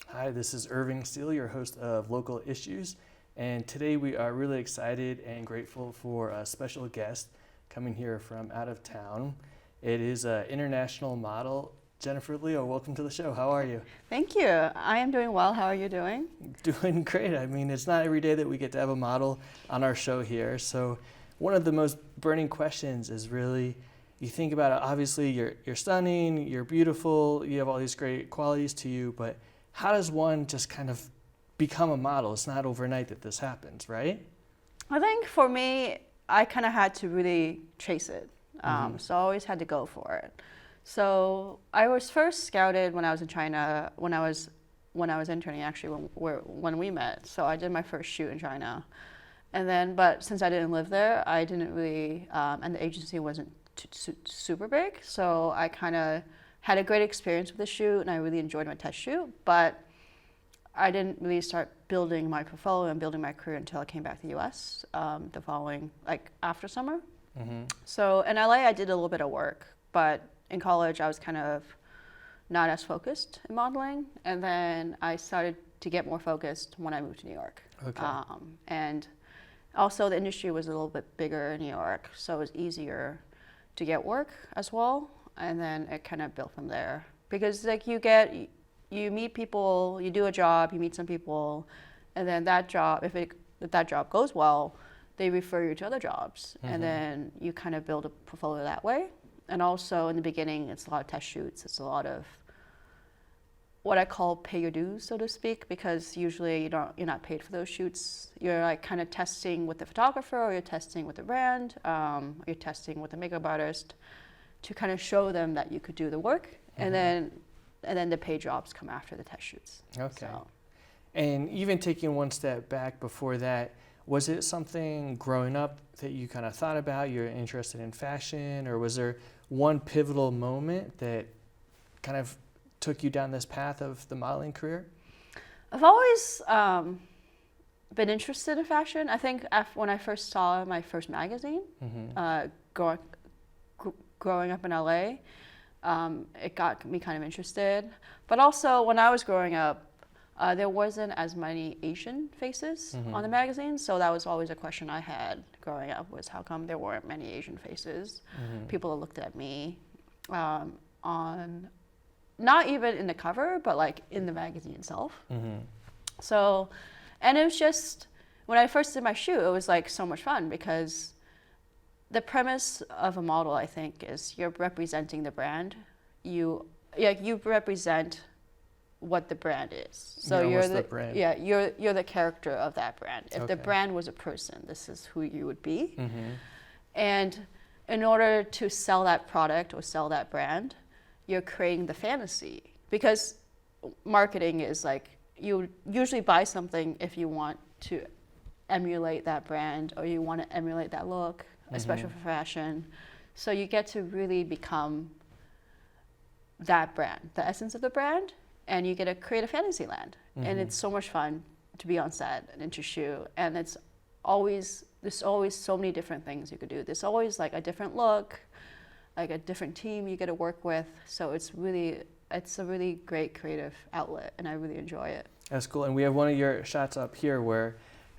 Hi, this is Irving Steele, your host of Local Issues, and today we are really excited and grateful for a special guest coming here from out of town. It is an international model, Jennifer Leo. Welcome to the show. How are you? Thank you. I am doing well. How are you doing? Doing great. I mean, it's not every day that we get to have a model on our show here, so one of the most burning questions is really, you think about it, obviously you're stunning, you're beautiful, you have all these great qualities to you, but how does one just kind of become a model? It's not overnight that this happens, right? I think for me, I kind of had to really chase it. So I always had to go for it. So I was first scouted when I was in China, when I was interning actually, when we met. So I did my first shoot in China. And then, but since I didn't live there, I didn't really, and the agency wasn't super big. So I kind of had a great experience with the shoot, and I really enjoyed my test shoot, but I didn't really start building my portfolio and building my career until I came back to the US the following, after summer. So in LA, I did a little bit of work, but in college, I was kind of not as focused in modeling, and then I started to get more focused when I moved to New York. Okay. And also the industry was a little bit bigger in New York, so it was easier to get work as well. And then it kind of built from there, because you meet people, you do a job, you meet some people, and then that job, if that job goes well, they refer you to other jobs, and then you kind of build a portfolio that way. And also in the beginning, it's a lot of test shoots. It's a lot of what I call pay your dues, so to speak, because usually you're not paid for those shoots. You're like kind of testing with the photographer, or you're testing with the brand, or you're testing with the makeup artist, to kind of show them that you could do the work, and then the paid jobs come after the test shoots. Okay. So. And even taking one step back before that, was it something growing up that you kind of thought about, you're interested in fashion, or was there one pivotal moment that kind of took you down this path of the modeling career? I've always been interested in fashion. I think when I first saw my first magazine, growing up in LA, it got me kind of interested. But also when I was growing up, there wasn't as many Asian faces on the magazine, so that was always a question I had growing up, was how come there weren't many Asian faces? People looked at me on, not even in the cover, but like in the magazine itself. So, and it was just, when I first did my shoot, it was like so much fun, because the premise of a model, I think, is you're representing the brand. You represent what the brand is. So you're the brand. Yeah, you're the character of that brand. If the brand was a person, this is who you would be. And in order to sell that product or sell that brand, you're creating the fantasy, because marketing is like, you usually buy something if you want to emulate that brand, or you want to emulate that look, especially for fashion. So you get to really become that brand, the essence of the brand, and you get to create a fantasy land. And it's so much fun to be on set and to shoot. And there's always so many different things you could do. There's always like a different look, like a different team you get to work with. So it's a really great creative outlet, and I really enjoy it. That's cool. And we have one of your shots up here where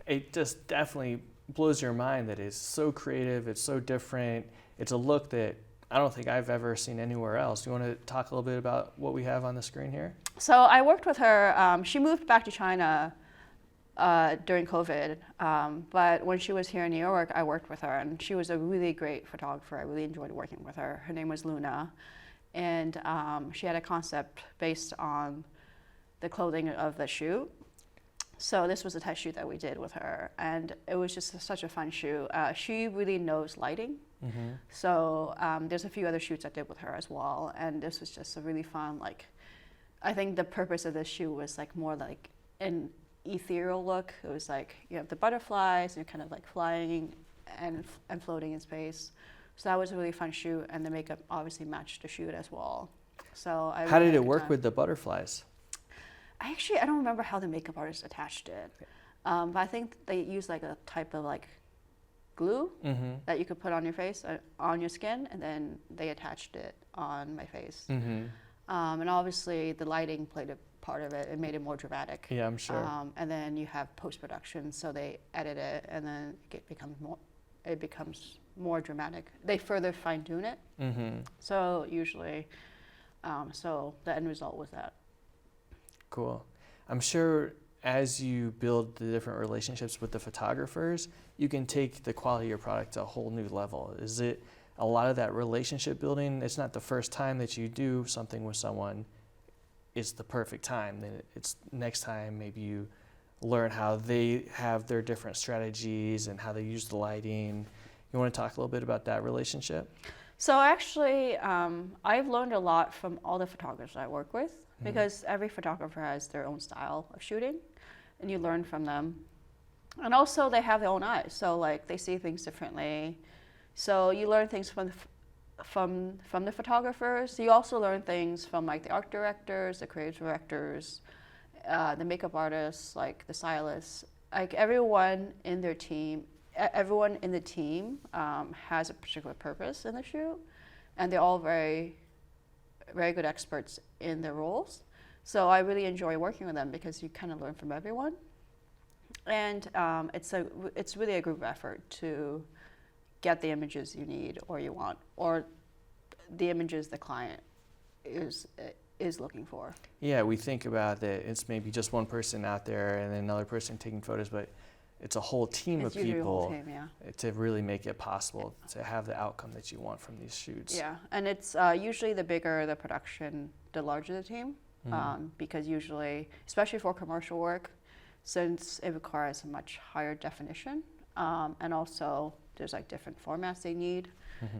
it just definitely blows your mind that it's so creative, it's so different. It's a look that I don't think I've ever seen anywhere else. Do you want to talk a little bit about what we have on the screen here? So I worked with her. She moved back to China during COVID, but when she was here in New York, I worked with her, and she was a really great photographer. I really enjoyed working with her. Her name was Luna, and she had a concept based on the clothing of the shoot. So this was a test shoot that we did with her, and it was just such a fun shoot. She really knows lighting. So there's a few other shoots I did with her as well, and this was just a really fun, I think the purpose of this shoot was like more like an ethereal look. It was like you have the butterflies, and you're kind of like flying and floating in space. So that was a really fun shoot, and the makeup obviously matched the shoot as well. So how did it work with the butterflies? I don't remember how the makeup artist attached it, but I think they used like a type of like glue that you could put on your face, on your skin, and then they attached it on my face. And obviously the lighting played a part of it. It made it more dramatic. Yeah, I'm sure. And then you have post-production, so they edit it, and then it becomes more dramatic. They further fine-tune it. So usually, so the end result was that. Cool. I'm sure as you build the different relationships with the photographers, you can take the quality of your product to a whole new level. Is it a lot of that relationship building? It's not the first time that you do something with someone, it's the perfect time. Then it's next time maybe you learn how they have their different strategies and how they use the lighting. You want to talk a little bit about that relationship? So actually, I've learned a lot from all the photographers I work with, because every photographer has their own style of shooting, and you learn from them. And also they have their own eyes, so like they see things differently. So you learn things from the photographers. You also learn things from like the art directors, the creative directors, the makeup artists, like the stylists. Like everyone in the team has a particular purpose in the shoot, and they're all very, very good experts in their roles. So I really enjoy working with them because you kind of learn from everyone, and it's really a group effort to get the images you need or you want, or the images the client is looking for. Yeah, we think about that it's maybe just one person out there and then another person taking photos, but it's a whole team of people a whole team, yeah. To really make it possible to have the outcome that you want from these shoots. Yeah, and it's usually the bigger the production, the larger the team, because usually, especially for commercial work, since it requires a much higher definition, and also there's like different formats they need,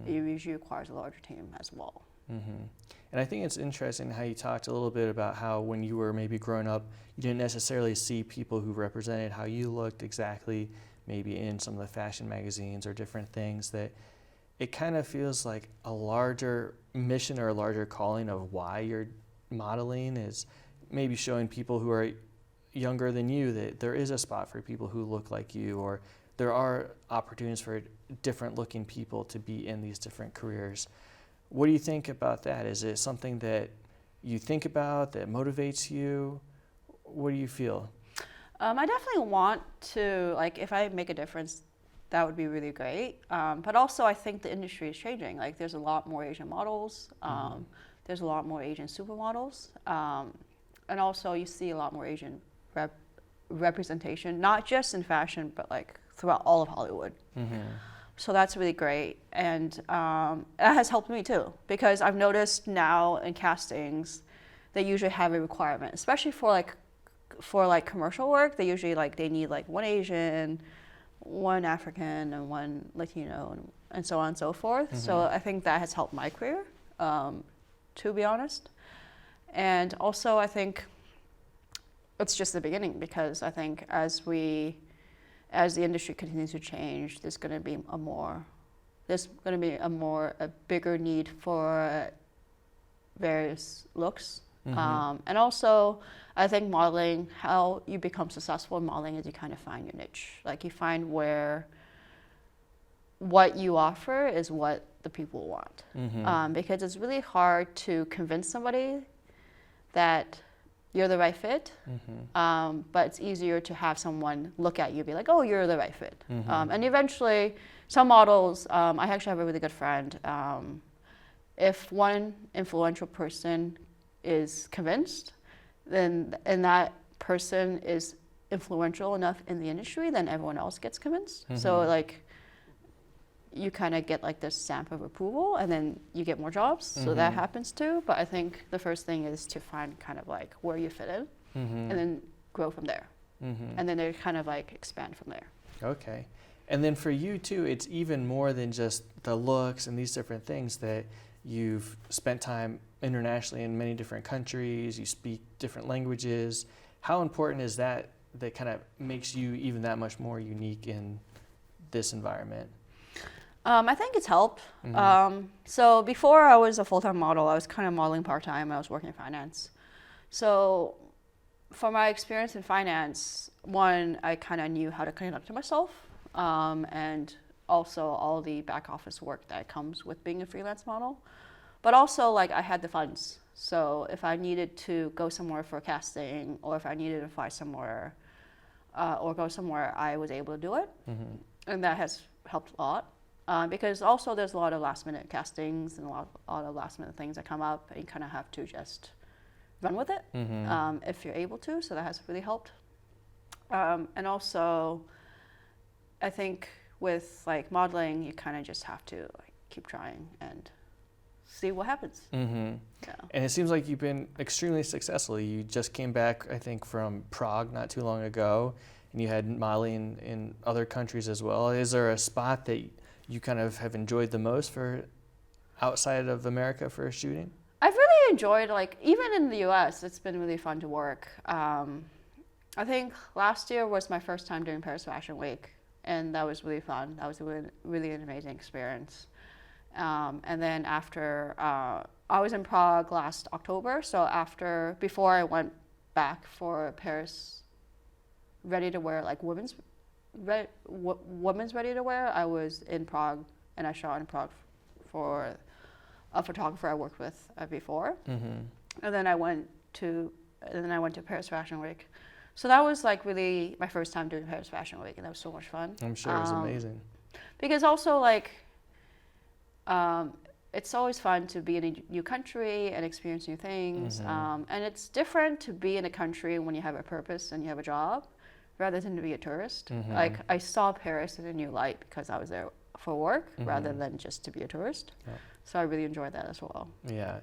it usually requires a larger team as well. And I think it's interesting how you talked a little bit about how when you were maybe growing up, you didn't necessarily see people who represented how you looked exactly, maybe in some of the fashion magazines or different things, that it kind of feels like a larger mission or a larger calling of why you're modeling is maybe showing people who are younger than you that there is a spot for people who look like you, or there are opportunities for different looking people to be in these different careers. What do you think about that? Is it something that you think about, that motivates you? What do you feel? I definitely want to, like, if I make a difference, that would be really great. But also I think the industry is changing. Like there's a lot more Asian models. There's a lot more Asian supermodels. And also you see a lot more Asian representation, not just in fashion, but like throughout all of Hollywood. So that's really great, and that has helped me too, because I've noticed now in castings, they usually have a requirement, especially for commercial work. They usually they need like one Asian, one African, and one Latino, and so on and so forth. So I think that has helped my career, to be honest. And also I think it's just the beginning, because I think as the industry continues to change, there's going to be a bigger need for various looks. And also, I think modeling, how you become successful in modeling is you kind of find your niche. Like you find where what you offer is what the people want. Because it's really hard to convince somebody that you're the right fit, but it's easier to have someone look at you and be like, oh, you're the right fit. And eventually, some models, I actually have a really good friend, if one influential person is convinced, and that person is influential enough in the industry, then everyone else gets convinced. So you kind of get like this stamp of approval, and then you get more jobs. So that happens too. But I think the first thing is to find kind of like where you fit in, and then grow from there. And then they kind of like expand from there. Okay. And then for you too, it's even more than just the looks and these different things, that you've spent time internationally in many different countries, you speak different languages. How important is that kind of makes you even that much more unique in this environment? I think it's helped. So before I was a full-time model, I was kind of modeling part-time. I was working in finance. So from my experience in finance, one, I kind of knew how to conduct myself, and also all the back office work that comes with being a freelance model. But also, I had the funds So if I needed to go somewhere for casting, or if I needed to fly somewhere or go somewhere, I was able to do it. And that has helped a lot. Because also there's a lot of last minute castings and a lot of last minute things that come up, and you kind of have to just run with it if you're able to. So that has really helped. And also, I think with like modeling, you kind of just have to like keep trying and see what happens. Yeah. And it seems like you've been extremely successful. You just came back, I think, from Prague not too long ago, and you had modeling in other countries as well. Is there a spot that you kind of have enjoyed the most for outside of America for shooting? I've really enjoyed, like, even in the US, it's been really fun to work. I think last year was my first time doing Paris Fashion Week, and that was really fun. That was really an amazing experience. And then after, I was in Prague last October, so before I went back for Paris ready to wear, like women's ready to wear, I was in Prague, and I shot in Prague for a photographer I worked with before. And then I went to Paris Fashion Week. So that was like really my first time doing Paris Fashion Week, and that was so much fun. I'm sure it was amazing. Because also, like, it's always fun to be in a new country and experience new things. And it's different to be in a country when you have a purpose and you have a job, rather than to be a tourist. Like, I saw Paris in a new light because I was there for work rather than just to be a tourist. Yeah. So I really enjoyed that as well. Yeah.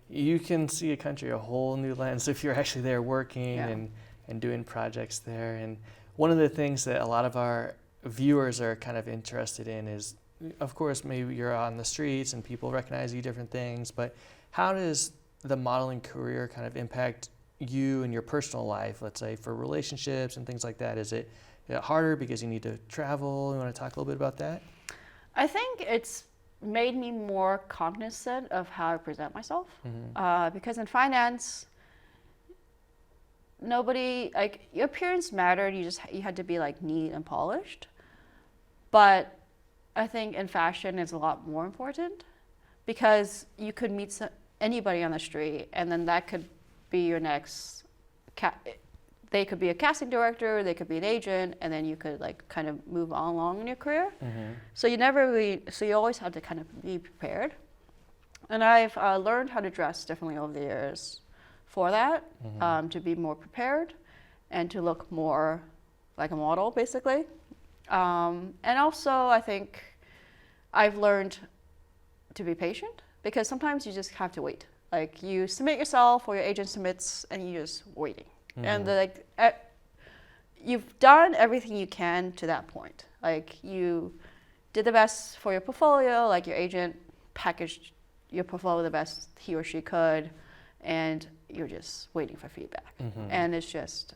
You can see a country a whole new lens if you're actually there working and doing projects there. And one of the things that a lot of our viewers are kind of interested in is, of course, maybe you're on the streets and people recognize you, different things, but how does the modeling career kind of impact you and your personal life, let's say for relationships and things like that? Is it harder because you need to travel? You want to talk a little bit about that? I think it's made me more cognizant of how I present myself. Because in finance, like, your appearance mattered. You had to be like neat and polished. But I think in fashion it's a lot more important, because you could meet anybody on the street, and then that could be your next they could be a casting director, they could be an agent, and then you could like kind of move on along in your career. So you always have to kind of be prepared. And I've learned how to dress differently over the years for that, to be more prepared and to look more like a model, basically. And also, I think I've learned to be patient, because sometimes you just have to wait. Like, you submit yourself, or your agent submits, and you're just waiting. And you've done everything you can to that point. Like, you did the best for your portfolio, like your agent packaged your portfolio the best he or she could, and you're just waiting for feedback. And it's just,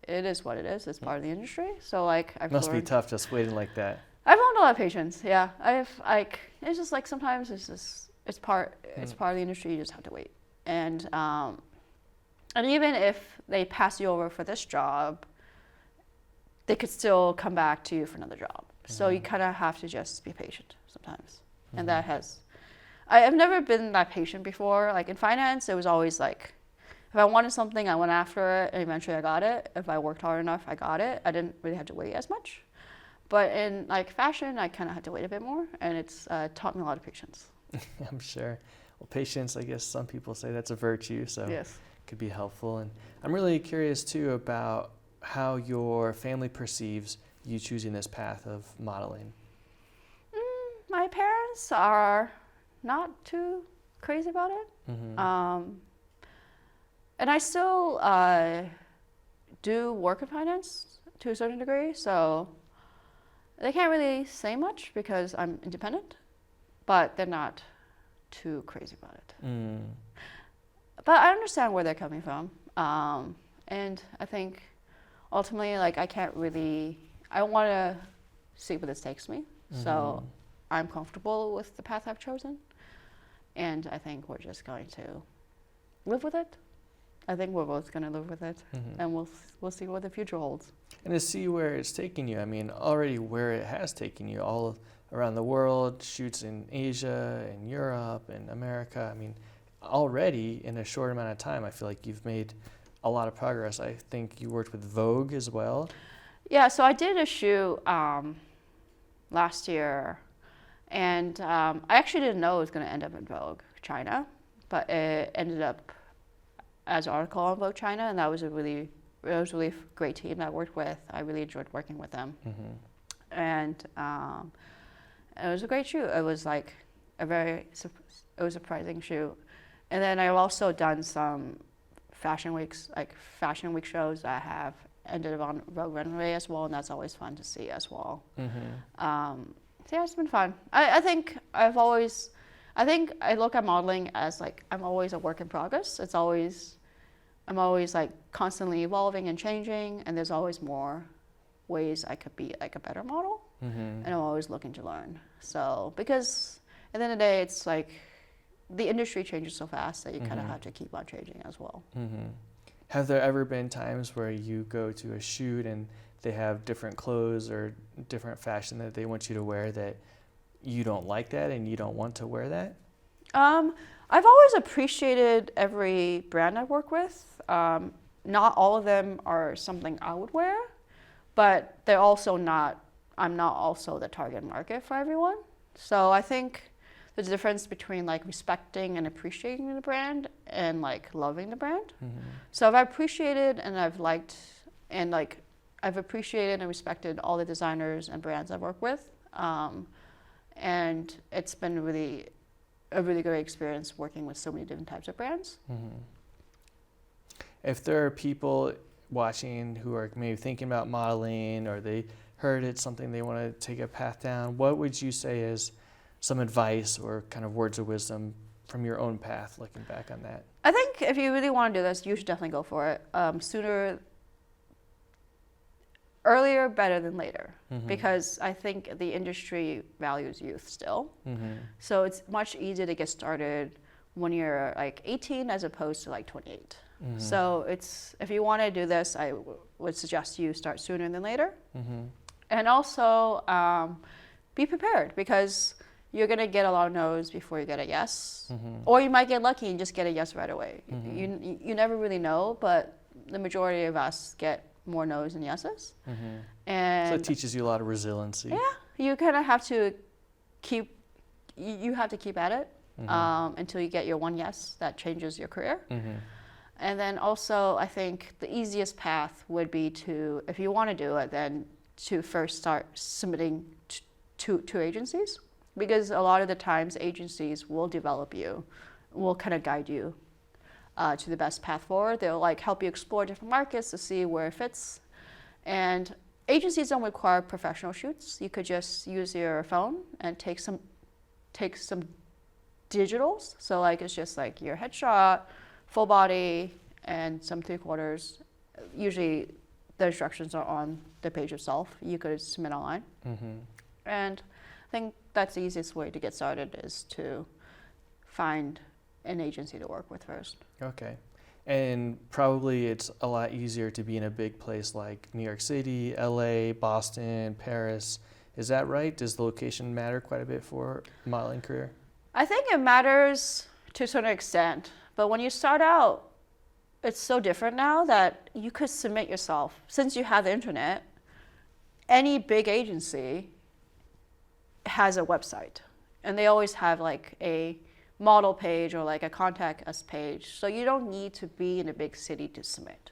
it is what it is. It's part of the industry. So like, Must be tough just waiting like that. I've learned a lot of patience. Yeah, it's just like sometimes it's part of the industry. You just have to wait. And even if they pass you over for this job, they could still come back to you for another job. So you kind of have to just be patient sometimes. And that I've never been that patient before. Like in finance, it was always like, if I wanted something, I went after it, and eventually I got it. If I worked hard enough, I got it. I didn't really have to wait as much. But in like fashion, I kind of had to wait a bit more, and it's taught me a lot of patience. I'm sure. Well, patience, I guess some people say that's a virtue, so yes. Could be helpful. And I'm really curious too about how your family perceives you choosing this path of modeling. My parents are not too crazy about it. And I still do work in finance to a certain degree, so they can't really say much because I'm independent, but they're not too crazy about it. But I understand where they're coming from. And I think ultimately, like, I want to see where this takes me. So I'm comfortable with the path I've chosen. And I think we're just going to live with it. I think we're both going to live with it. And we'll see what the future holds. And to see where it's taking you. I mean, already where it has taken you all around the world, shoots in Asia and Europe and America. I mean, already in a short amount of time, I feel like you've made a lot of progress. I think you worked with Vogue as well. Yeah, so I did a shoot last year, and I actually didn't know it was going to end up in Vogue China, but it ended up as an article on Vogue China, and that was a really great team that I worked with. I really enjoyed working with them, and it was a great shoot. It was like it was a surprising shoot, and then I've also done some fashion week shows that have ended up on Vogue Runway as well, and that's always fun to see as well. So yeah, it's been fun. I think I look at modeling as like I'm always a work in progress. I'm always like constantly evolving and changing, and there's always more ways I could be like a better model, and I'm always looking to learn. So because at the end of the day, it's like the industry changes so fast that you kind of have to keep on changing as well. Have there ever been times where you go to a shoot and they have different clothes or different fashion that they want you to wear that you don't like that and you don't want to wear that? I've always appreciated every brand I work with. Not all of them are something I would wear, but I'm not also the target market for everyone. So I think there's a difference between like respecting and appreciating the brand and like loving the brand. So I've appreciated and I've liked and like I've appreciated and respected all the designers and brands I've worked with. And it's been a really great experience working with so many different types of brands. If there are people watching who are maybe thinking about modeling or they heard it's something they want to take a path down, what would you say is some advice or kind of words of wisdom from your own path looking back on that? I think if you really want to do this, you should definitely go for it. Earlier better than later, because I think the industry values youth still. So it's much easier to get started when you're like 18 as opposed to like 28. So if you want to do this, I would suggest you start sooner than later. And also be prepared, because you're going to get a lot of no's before you get a yes. Or you might get lucky and just get a yes right away. You never really know, but the majority of us get more no's than yeses. And so it teaches you a lot of resiliency. Yeah, you kind of have to keep at it until you get your one yes that changes your career. And then also I think the easiest path would be to, if you want to do it, then to first start submitting to agencies, because a lot of the times agencies will develop you, will kind of guide you to the best path forward. They'll like help you explore different markets to see where it fits. And agencies don't require professional shoots. You could just use your phone and take some digitals. So like it's just like your headshot, full body, and some 3/4. Usually the instructions are on the page itself. You could submit online. And I think that's the easiest way to get started, is to find an agency to work with first. Okay. And probably it's a lot easier to be in a big place like New York City, LA, Boston, Paris. Is that right? Does the location matter quite a bit for a modeling career? I think it matters to a certain extent, but when you start out, it's so different now that you could submit yourself. Since you have the internet, any big agency has a website, and they always have like a model page or like a contact us page. So you don't need to be in a big city to submit.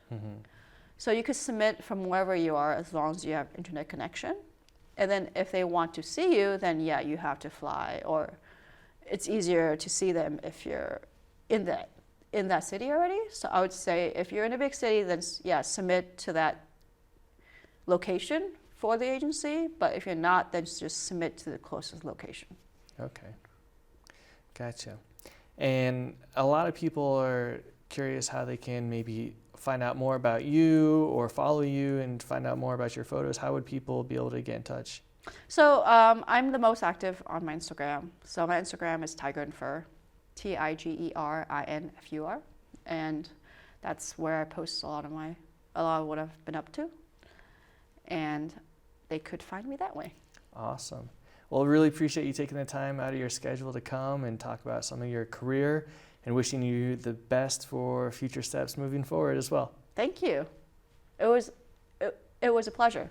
So you could submit from wherever you are as long as you have internet connection. And then if they want to see you, then yeah, you have to fly, or it's easier to see them if you're in that city already. So I would say if you're in a big city, then yeah, submit to that location for the agency. But if you're not, then just submit to the closest location. Okay. Gotcha. And a lot of people are curious how they can maybe find out more about you or follow you and find out more about your photos. How would people be able to get in touch? So I'm the most active on my Instagram. So my Instagram is Tiger and Fur, TIGERINFUR, and that's where I post a lot of what I've been up to, and they could find me that way. Awesome. Well, really appreciate you taking the time out of your schedule to come and talk about some of your career and wishing you the best for future steps moving forward as well. Thank you. It was a pleasure.